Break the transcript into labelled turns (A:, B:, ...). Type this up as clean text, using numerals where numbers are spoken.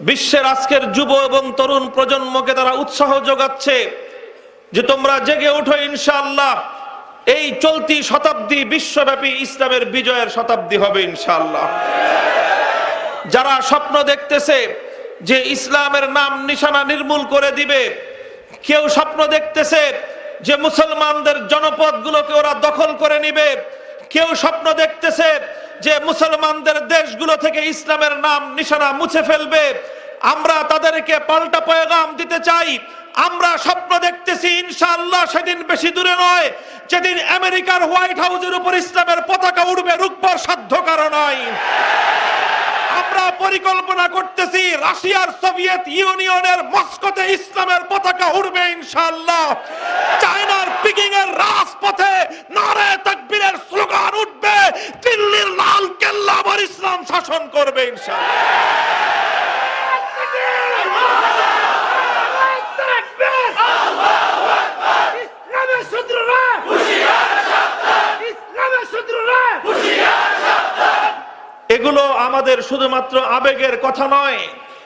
A: বিশ্বের আজকের যুব এবং তরুণ প্রজন্মকে তারা উৎসাহ যোগাচ্ছে যে তোমরা জেগে ওঠো, ইনশাআল্লাহ এই চলতি শতাব্দী বিশ্বব্যাপী ইসলামের বিজয়ের শতাব্দী হবে ইনশাআল্লাহ। যারা স্বপ্ন দেখতেছে যে ইসলামের নাম নিশানা নির্মূল করে দিবে, কেউ স্বপ্ন দেখতেছে যে মুসলমানদের জনপদগুলোকে ওরা দখল করে নিবে, কেউ স্বপ্ন দেখতেছে যে মুসলমানদের দেশগুলো থেকে ইসলামের নাম নিশানা মুছে ফেলবে, আমরা তাদেরকে পাল্টা পয়গাম দিতে চাই। আমরা স্বপ্ন দেখতেছি ইনশাআল্লাহ সেদিন বেশি দূরে নয় যেদিন আমেরিকার হোয়াইট হাউসের উপর ইসলামের পতাকা উড়বে, রুখবার সাধ্য কারো নাই। আমরা পরিকল্পনা করতেছি রাশিয়ার সোভিয়েত ইউনিয়নের মস্কোতে ইসলামের পতাকা উড়বে ইনশাআল্লাহ। চায়নার পিকিং এর রাজপথে নারে তাকবীরের স্লোগান উঠবে, দিল্লির লাল কেল্লা আবার ইসলাম শাসন করবে ইনশাআল্লাহ। এগুলো আমাদের শুধুমাত্র আবেগের কথা নয়,